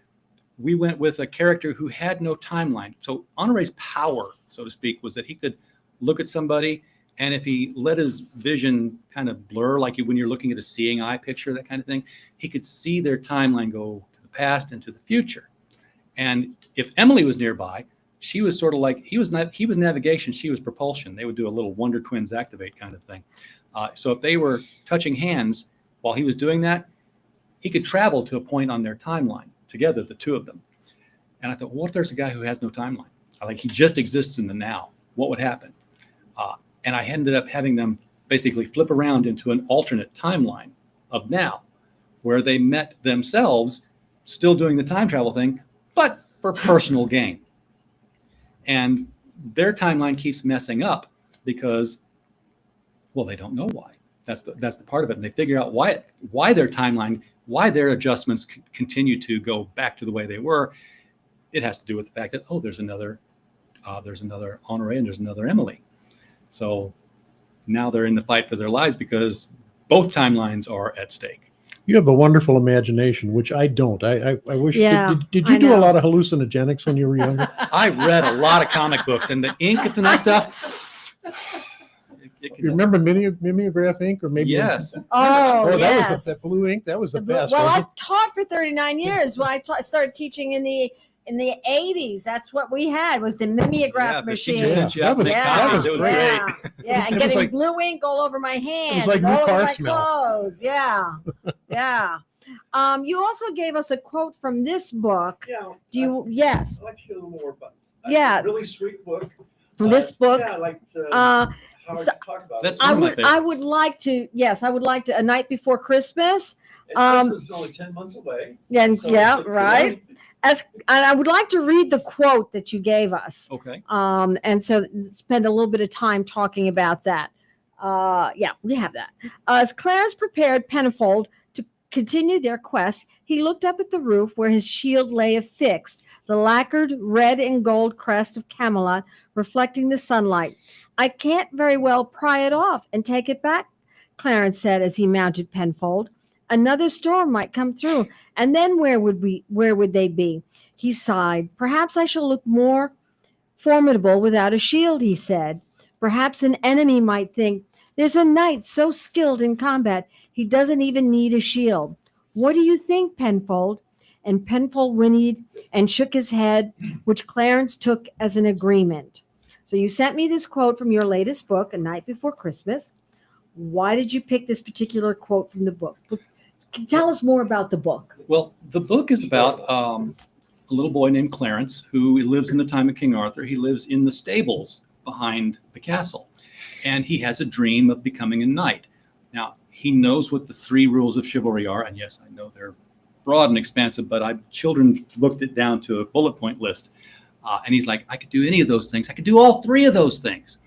we went with a character who had no timeline. So Honoré's power, so to speak, was that he could look at somebody, and if he let his vision kind of blur, like when you're looking at a seeing eye picture, that kind of thing, he could see their timeline go to the past and to the future. And if Emily was nearby, she was sort of like, he was navigation, she was propulsion. They would do a little Wonder Twins activate kind of thing. So if they were touching hands while he was doing that, he could travel to a point on their timeline together, the two of them. And I thought, well, what if there's a guy who has no timeline? He just exists in the now. What would happen? And I ended up having them basically flip around into an alternate timeline of now, where they met themselves still doing the time travel thing, but for personal gain. And their timeline keeps messing up because, well, they don't know why. That's the part of it. And they figure out why their timeline, why their adjustments continue to go back to the way they were. It has to do with the fact that, there's another Honoré and there's another Emily. So now they're in the fight for their lives because both timelines are at stake. You have a wonderful imagination, which I don't. I wish. Yeah, did you I do know. a lot of hallucinogenics when you were younger? I read a lot of comic books, and the ink and that stuff. You remember mimeograph ink, or maybe? Yes. Oh, that yes. was that blue ink. That was the best. Well, I wasn't taught for 39 years when I started teaching in the in the 80s. That's what we had, was the mimeograph but she machine. just sent you out That to make was- yeah, that copies. was It was great. yeah, great. yeah, and It was getting like- blue ink all over my hands, like and new all over car my smell. clothes. Yeah, yeah. You also gave us a quote from this book. Yeah. Do you? Yes, I'd like to hear a little more about. Yeah. It's a really sweet book. from this book. Yeah, I like to. Uh, how so- you talk about That's it. I one of my would, I would favorites. like to. Yes, I would like to. A Night Before Christmas. And Christmas is only 10 months away. And so yeah, it's right. And I would like to read the quote that you gave us. Okay. And so spend a little bit of time talking about that. Yeah, we have that. As Clarence prepared Penfold to continue their quest, he looked up at the roof where his shield lay affixed, the lacquered red and gold crest of Camelot reflecting the sunlight. I can't very well pry it off and take it back, Clarence said as he mounted Penfold. Another storm might come through, and then where would they be? He sighed. Perhaps I shall look more formidable without a shield, he said. Perhaps an enemy might think, there's a knight so skilled in combat, he doesn't even need a shield. What do you think, Penfold? And Penfold whinnied and shook his head, which Clarence took as an agreement. So you sent me this quote from your latest book, A Night Before Christmas. Why did you pick this particular quote from the book? Tell us more about the book. Well, the book is about a little boy named Clarence who lives in the time of King Arthur. He lives in the stables behind the castle, and he has a dream of becoming a knight. Now, he knows what the 3 rules of chivalry are, and yes, I know they're broad and expansive, but children looked it down to a bullet point list, and he's like, I could do any of those things. I could do all 3 of those things,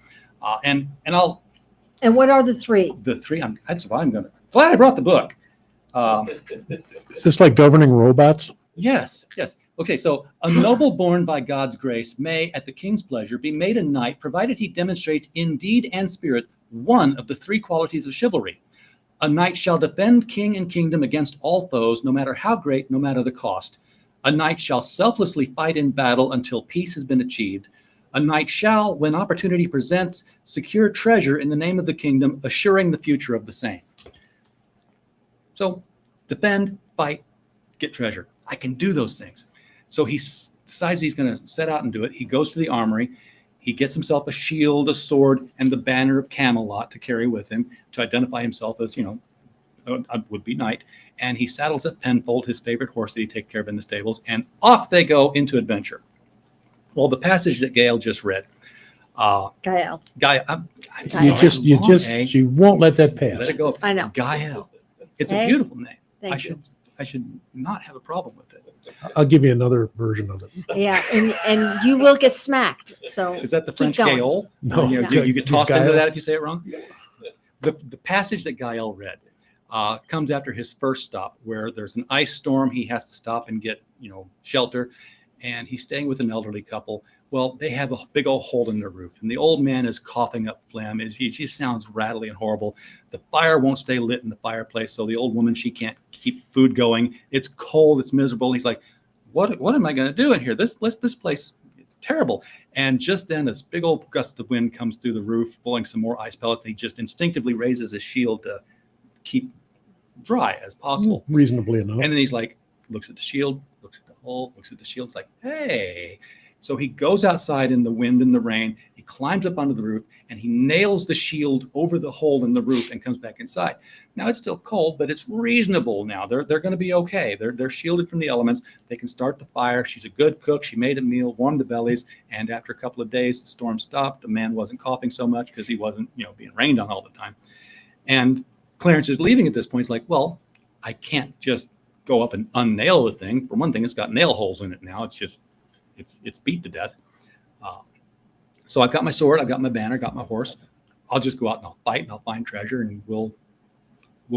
and I'll And what are the 3? the 3. That's why I'm gonna. Glad I brought the book. Is this like governing robots? Yes, yes. Okay, so a noble born by God's grace may, at the king's pleasure, be made a knight, provided he demonstrates in deed and spirit one of the 3 qualities of chivalry. A knight shall defend king and kingdom against all foes, no matter how great, no matter the cost. A knight shall selflessly fight in battle until peace has been achieved. A knight shall, when opportunity presents, secure treasure in the name of the kingdom, assuring the future of the same. So, defend, fight, get treasure. I can do those things. So he decides he's going to set out and do it. He goes to the armory. He gets himself a shield, a sword, and the banner of Camelot to carry with him to identify himself as, a would-be knight. And he saddles up Penfold, his favorite horse that he takes care of in the stables, and off they go into adventure. Well, the passage that Gail just read, Gael. I'm You sorry, You won't let that let pass. it go. I know. Gael. It's Hey, a beautiful name. Thank you. I should not have a problem with it. I'll give you another version of it. Yeah, and you will get smacked. So Is that the Keep French going. Gael? No, You get tossed into Gael. that if you say it wrong. The passage that Gael read comes after his first stop, where there's an ice storm. He has to stop and get shelter, and he's staying with an elderly couple. Well, they have a big old hole in their roof, and the old man is coughing up phlegm. He just sounds rattly and horrible. The fire won't stay lit in the fireplace, so the old woman, she can't keep food going. It's cold. It's miserable. He's like, what am I going to do in here? This place, it's terrible. And just then, this big old gust of wind comes through the roof, blowing some more ice pellets. He just instinctively raises his shield to keep dry as possible. Reasonably enough. And then he's like, looks at the shield, looks at the hole, looks at the shield. It's like, hey. So he goes outside in the wind and the rain. He climbs up onto the roof and he nails the shield over the hole in the roof and comes back inside. Now it's still cold, but it's reasonable now. They're going to be okay. They're shielded from the elements. They can start the fire. She's a good cook. She made a meal, warmed the bellies. And after a couple of days, the storm stopped. The man wasn't coughing so much because he wasn't, being rained on all the time. And Clarence is leaving at this point. He's like, well, I can't just go up and unnail the thing. For one thing, it's got nail holes in it now. It's beat to death. So I've got my sword, I've got my banner, got my horse. I'll just go out and I'll fight and I'll find treasure and we'll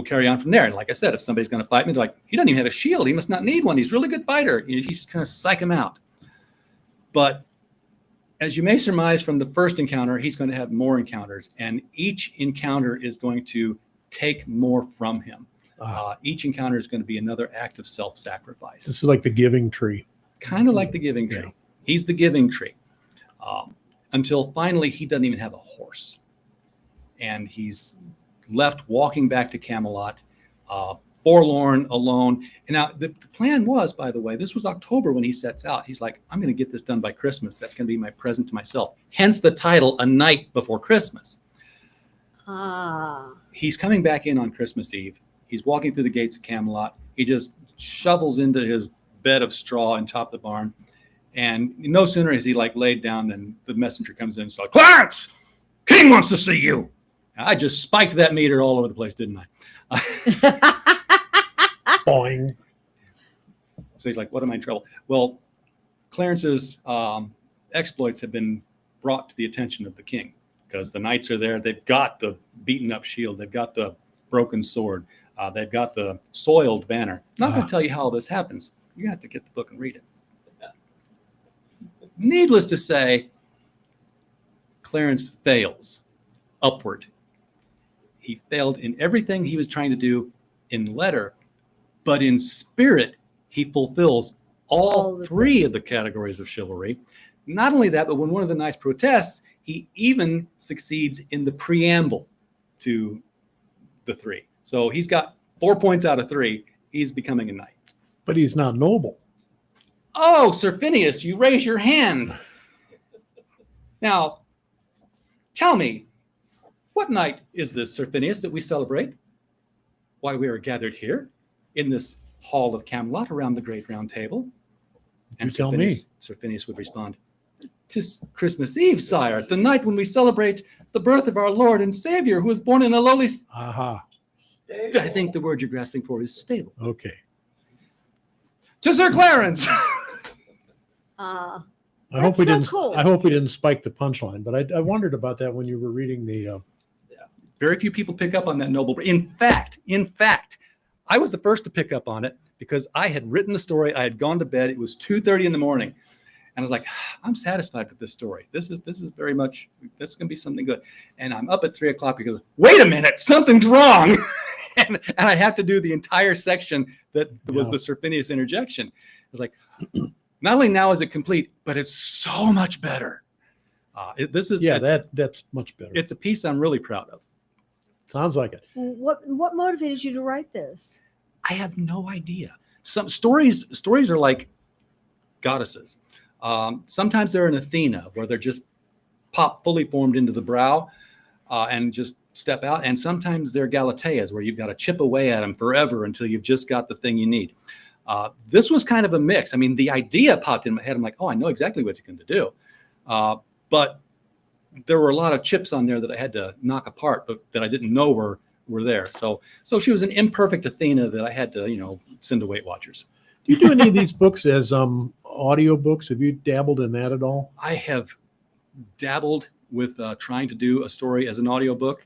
carry on from there. And like I said, if somebody's going to fight me, they're like, he doesn't even have a shield. He must not need one. He's a really good fighter. He's kind of psych him out. But as you may surmise from the first encounter, he's going to have more encounters, and each encounter is going to take more from him. Each encounter is going to be another act of self-sacrifice. This is like the giving tree. Kind of like the giving tree. Yeah. He's the giving tree. Until finally he doesn't even have a horse. And he's left walking back to Camelot. forlorn, alone. And now the plan was, by the way, this was October when he sets out. He's like, I'm going to get this done by Christmas. That's going to be my present to myself. Hence the title, A Night Before Christmas. He's coming back in on Christmas Eve. He's walking through the gates of Camelot. He just shovels into his bed of straw on top of the barn. And no sooner is he like laid down than the messenger comes in and starts, Clarence, King wants to see you. I just spiked that meter all over the place, didn't I? Boing. So he's like, what am I in trouble? Well, Clarence's exploits have been brought to the attention of the king because the knights are there. They've got the beaten up shield. They've got the broken sword. They've got the soiled banner. I'm not going to tell you how all this happens. You have to get the book and read it. Needless to say, Clarence fails upward. He failed in everything he was trying to do in letter, but in spirit, he fulfills all three of the categories of chivalry. Not only that, but when one of the knights protests, he even succeeds in the preamble to the three. So he's got 4 points out of 3. He's becoming a knight. But he's not noble. Oh, Sir Phineas, you raise your hand. Now, tell me, what night is this, Sir Phineas, that we celebrate? Why, we are gathered here in this hall of Camelot around the great round table. And You tell me. Sir Phineas would respond, 'tis Christmas Eve, sire, the night when we celebrate the birth of our Lord and Savior, who was born in a lowly... Aha. I think the word you're grasping for is stable. Okay. To Sir Clarence! Uh, I hope That's we so didn't. cool. I hope we didn't spike the punchline, but I wondered about that when you were reading the. Very few people pick up on that noble. In fact, I was the first to pick up on it because I had written the story. I had gone to bed. It was 2:30 in the morning. And I was like, I'm satisfied with this story. This is very much, this is going to be something good. And I'm up at 3 o'clock because, wait a minute, something's wrong. and I have to do the entire section that was the Sir Phineas interjection. I was like, not only now is it complete, but it's so much better. That's much better. It's a piece I'm really proud of. Sounds like it. what motivated you to write this? I have no idea. Some stories are like goddesses. Sometimes they're an Athena, where they're just pop fully formed into the brow and just step out. And sometimes they're Galateas, where you've got to chip away at them forever until you've just got the thing you need. This was kind of a mix. I mean, the idea popped in my head. I'm like, oh, I know exactly what he's going to do. But there were a lot of chips on there that I had to knock apart, but that I didn't know were there. So she was an imperfect Athena that I had to, send to Weight Watchers. Do you do any of these books as audio books? Have you dabbled in that at all? I have dabbled with trying to do a story as an audiobook.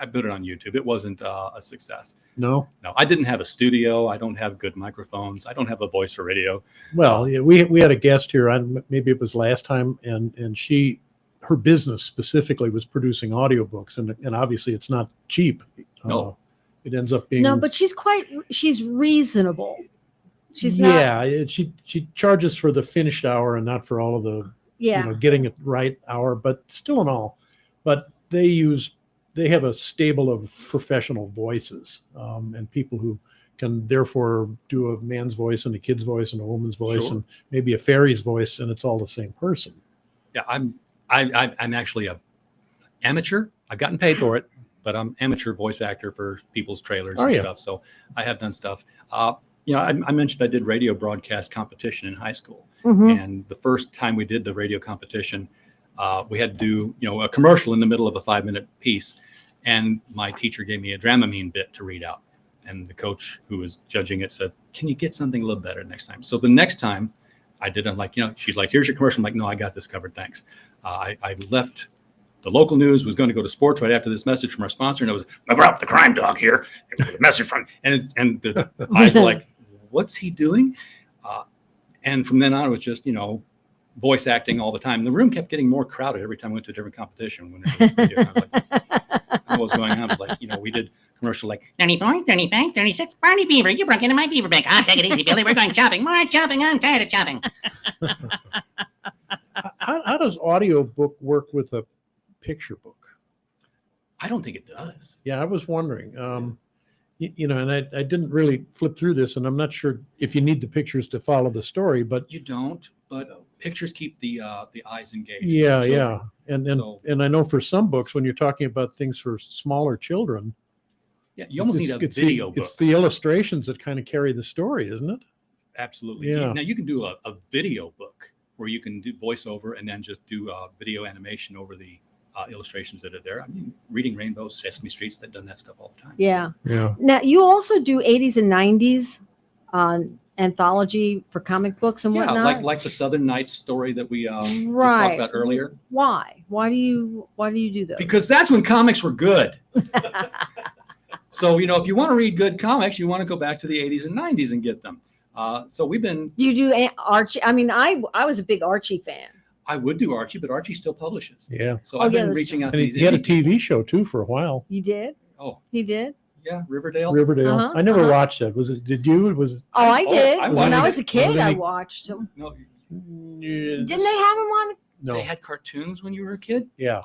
I put it on YouTube. It wasn't a success. No. I didn't have a studio. I don't have good microphones. I don't have a voice for radio. Well, yeah, we had a guest here on, maybe it was last time, and her business specifically was producing audiobooks, and obviously it's not cheap. No. It ends up being No, but she's reasonable. She's not. Yeah, she charges for the finished hour and not for all of the getting it right hour, but still in all. But they have a stable of professional voices and people who can therefore do a man's voice and a kid's voice and a woman's voice and maybe a fairy's voice, and it's all the same person. Yeah, I'm actually a amateur. I've gotten paid for it, but I'm amateur voice actor for people's trailers and stuff. So I have done stuff. I mentioned I did radio broadcast competition in high school. Mhm. And the first time we did the radio competition, we had to do, a commercial in the middle of a 5-minute piece. And my teacher gave me a Dramamine bit to read out. And the coach who was judging it said, can you get something a little better next time? So the next time I did, I'm like, she's like, here's your commercial. I'm like, no, I got this covered. Thanks. I left the local news, was going to go to sports right after this message from our sponsor. And it was McGruff, the crime dog here. It was a message from, and the eyes were like, what's he doing? And from then on, it was just, voice acting all the time. And the room kept getting more crowded every time we went to a different competition. When it was radio. I was like, what was going on? It was like, we did commercial like 34, 35, 36, Barney Beaver, you broke into my beaver bank. I'll take it easy, Billy. We're going shopping. More shopping. I'm tired of shopping. How does audiobook work with a picture book? I don't think it does. Yeah, I was wondering. And I didn't really flip through this, and I'm not sure if you need the pictures to follow the story, but You don't, but pictures keep the eyes engaged. yeah, Children. yeah. And So- I know for some books, when you're talking about things for smaller children, Yeah, you almost need a it's video book. It's the illustrations that kind of carry the story, isn't it? Absolutely. Yeah. Now you can do a video book where you can do voiceover and then just do video animation over the illustrations that are there. I mean, Reading Rainbow, Sesame Street's, they've done that stuff all the time. Yeah. Yeah. Now you also do 80s and 90s anthology for comic books and Yeah, whatnot. like the Southern Nights story that we just Right. talked about earlier. Why? Why do you do those? Because that's when comics were good. So, if you want to read good comics, you want to go back to the 80s and 90s and get them. So we've been, You do Archie. I mean, I was a big Archie fan. I would do Archie, but Archie still publishes. Yeah. So Oh, I've yeah, been that's reaching out to And these. he had a indie- TV show too for a while. You did? Oh, He did? yeah, Riverdale. Riverdale. Uh-huh, I never uh-huh. watched that. Did you? Was it? Oh, I Oh, did. I When I watched was it. a kid, Was it I any- watched them. No, Didn't they have him on? No. they had cartoons when you were a kid, Yeah.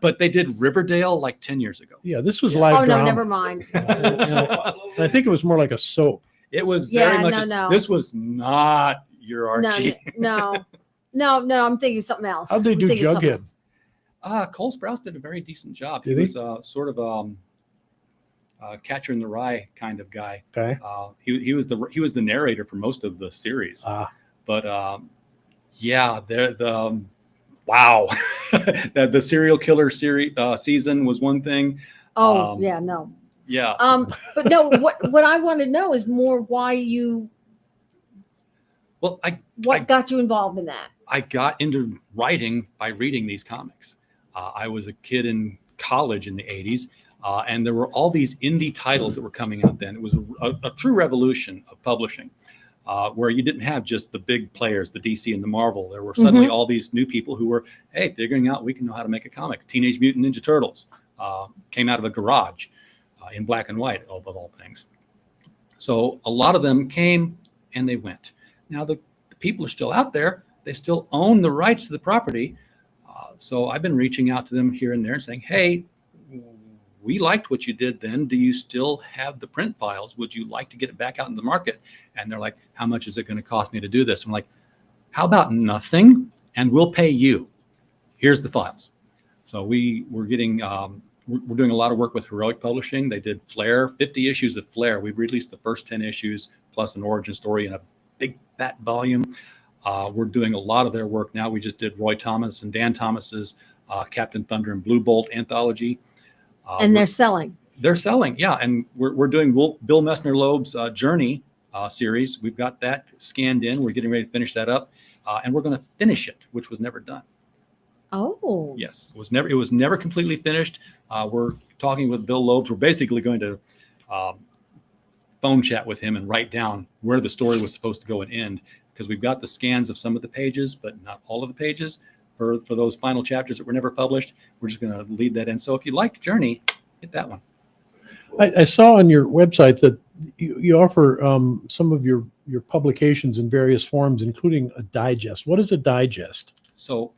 but they did Riverdale like 10 years ago. Yeah. This was Yeah. live Oh, no, drama. never mind. And I think it was more like a soap. It was Yeah, very much. no. This was not your Archie. No. I'm thinking of something else. How'd they I'm do thinking of something Jughead? Cole Sprouse did a very decent job. Did he he? was sort of Catcher in the Rye kind of guy. Okay. He was the narrator for most of the series. Ah. But yeah, wow, the serial killer series season was one thing. Oh, yeah, no. Yeah. But no, what I want to know is more why Well, what got you involved in that? I got into writing by reading these comics. I was a kid in college in the 80s, and there were all these indie titles that were coming out then. It was a true revolution of publishing, where you didn't have just the big players, the DC and the Marvel. There were suddenly all these new people who were, hey, figuring out we can know how to make a comic. Teenage Mutant Ninja Turtles came out of a garage in black and white, of all things. So a lot of them came and they went. Now the people are still out there. They still own the rights to the property. So I've been reaching out to them here and there and saying, hey, we liked what you did then. Do you still have the print files? Would you like to get it back out in the market? And they're like, how much is it going to cost me to do this? I'm like, how about nothing? And we'll pay you. Here's the files. So we're getting, we're doing a lot of work with Heroic Publishing. They did Flair, 50 issues of Flair. We've released the first 10 issues plus an origin story in a big fat volume. We're doing a lot of their work now. We just did Roy Thomas and Dan Thomas's Captain Thunder and Blue Bolt anthology. And they're selling. They're selling, yeah. And we're doing Bill Messner-Loeb's Journey series. We've got that scanned in. We're getting ready to finish that up, and we're going to finish it, which was never done. Oh. Yes, it was never completely finished. We're talking with Bill Loebs. We're basically going to phone chat with him and write down where the story was supposed to go and end, because we've got the scans of some of the pages, but not all of the pages for those final chapters that were never published. We're just going to lead that in. So if you liked Journey, hit that one. I saw on your website that you offer some of your publications in various forms, including a digest. What is a digest? So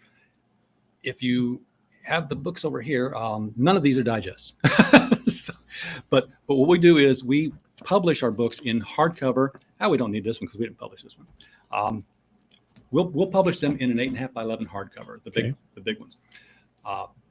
if you have the books over here, none of these are digests. But what we do is we publish our books in hardcover. We don't need this one because we didn't publish this one. We'll publish them in an 8.5 by 11 hardcover, the big ones.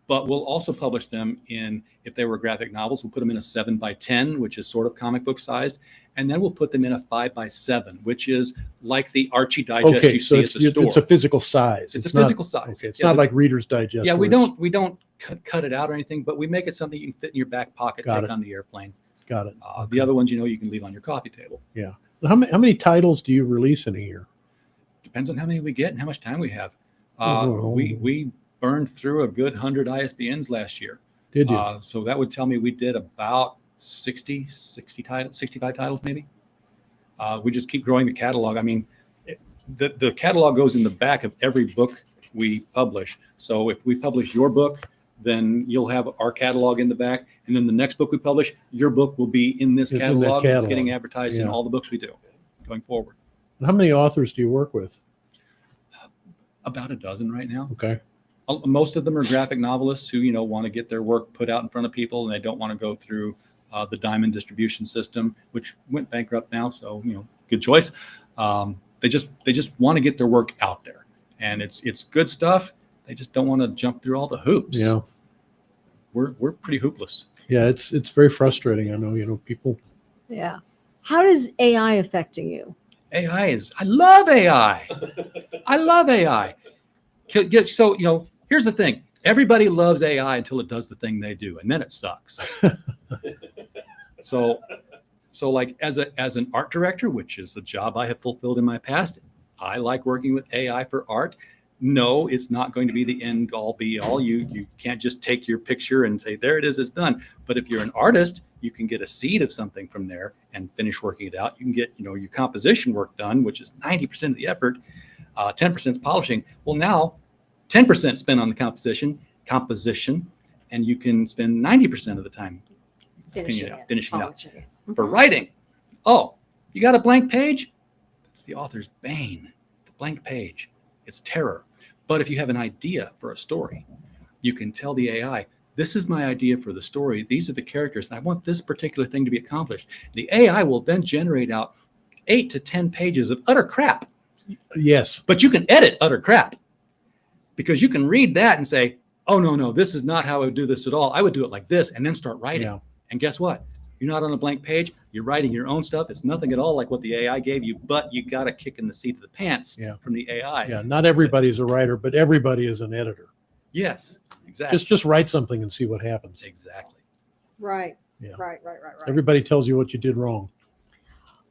But we'll also publish them in, if they were graphic novels, we'll put them in a 7 by 10, which is sort of comic book sized. And then we'll put them in a 5 by 7, which is like the Archie Digest you see at the store. It's a physical size. It's a not- physical size. Okay, it's Yeah, not like Reader's Digest. Yeah, we where it's- don't cut it out or anything, but we make it something you can fit in your back pocket, Got take it. on the airplane. Got it. The other ones, you can leave on your coffee table. Yeah. How many titles do you release in a year? Depends on how many we get and how much time we have. Oh. We burned through a good 100 ISBNs last year. Did you? So that would tell me we did about 60 titles, 65 titles maybe. We just keep growing the catalog. I mean, the catalog goes in the back of every book we publish. So if we publish your book, then you'll have our catalog in the back. And then the next book we publish, your book will be in this In that catalog. It's catalog. getting advertised in Yeah. all the books we do going forward. And how many authors do you work with? About a dozen right now. Okay. Most of them are graphic novelists who, want to get their work put out in front of people, and they don't want to go through the Diamond distribution system, which went bankrupt now. So, good choice. They just want to get their work out there, and it's good stuff. They just don't want to jump through all the hoops. Yeah. We're pretty hoopless. Yeah. It's very frustrating. I know, people. Yeah. How is AI affecting you? I love AI. I love AI. So, here's the thing. Everybody loves AI until it does the thing they do, and then it sucks. So like as an art director, which is a job I have fulfilled in my past, I like working with AI for art. No, it's not going to be the end all be all. You can't just take your picture and say, there it is, it's done. But if you're an artist, you can get a seed of something from there and finish working it out. You can get, your composition work done, which is 90% of the effort. 10% is polishing. Well, now 10% spent on the composition, and you can spend 90% of the time finishing it out. polishing it. For writing, you got a blank page? It's the author's bane, the blank page. It's terror. But if you have an idea for a story, you can tell the AI, this is my idea for the story. These are the characters, and I want this particular thing to be accomplished. The AI will then generate out 8 to 10 pages of utter crap. Yes. But you can edit utter crap, because you can read that and say, oh, no, this is not how I would do this at all. I would do it like this, and then start writing. Yeah. And guess what? You're not on a blank page. You're writing your own stuff. It's nothing at all like what the AI gave you, but you got a kick in the seat of the pants from the AI. Yeah. Not everybody's a writer, but everybody is an editor. Yes, exactly. Just write something and see what happens. Exactly. Right. Yeah. Right. Everybody tells you what you did wrong.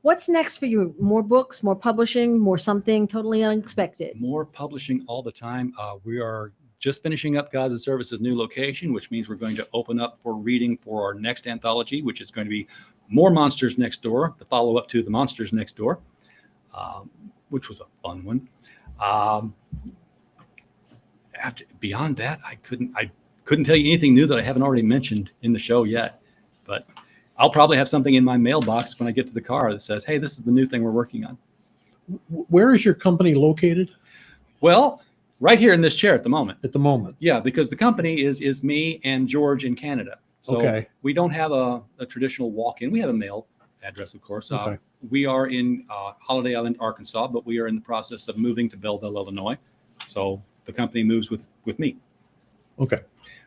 What's next for you? More books, more publishing, more something totally unexpected? More publishing all the time. We are just finishing up Gods and Services' new location, which means we're going to open up for reading for our next anthology, which is going to be More Monsters Next Door, the follow-up to The Monsters Next Door, which was a fun one. Beyond that, I couldn't tell you anything new that I haven't already mentioned in the show yet. But I'll probably have something in my mailbox when I get to the car that says, hey, this is the new thing we're working on. Where is your company located? Well, right here in this chair at the moment. At the moment. Yeah, because the company is me and George in Canada. So Okay. we don't have a traditional walk-in. We have a mail address, of course. Okay. We are in Holiday Island, Arkansas, but we are in the process of moving to Belleville, Illinois. So the company moves with me, Okay.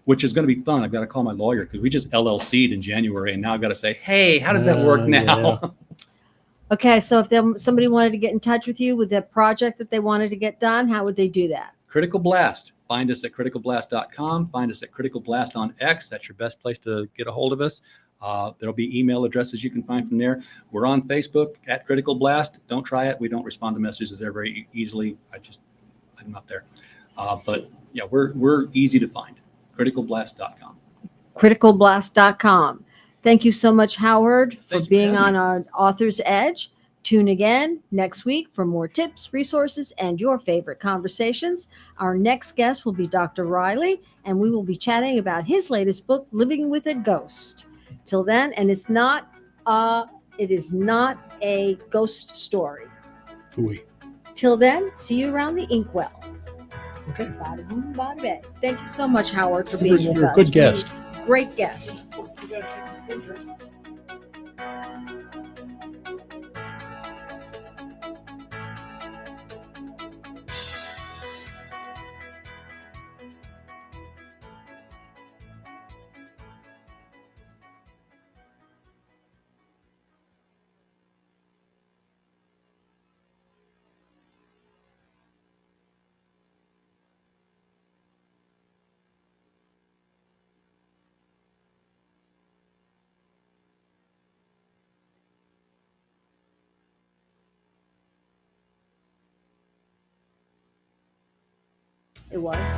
which is going to be fun. I've got to call my lawyer because we just LLC'd in January, and now I've got to say, hey, how does that work now? Yeah. Okay, so if somebody wanted to get in touch with you with a project that they wanted to get done, how would they do that? Critical Blast. Find us at criticalblast.com. Find us at Critical Blast on X. That's your best place to get a hold of us. There'll be email addresses you can find from there. We're on Facebook at Critical Blast. Don't try it. We don't respond to messages there very easily. I'm not there. But yeah, we're easy to find. Criticalblast.com. Criticalblast.com. Thank you so much, Howard, for Thank you for being having on Author's Edge. Tune again next week for more tips, resources, and your favorite conversations. Our next guest will be Dr. Riley, and we will be chatting about his latest book, Living with a Ghost. Till then, and it is not a ghost story. Phooey. Till then, see you around the inkwell. Okay. Bada boom, bada bang. Thank you so much, Howard, for being with You're us. a good guest. Great guest. It was.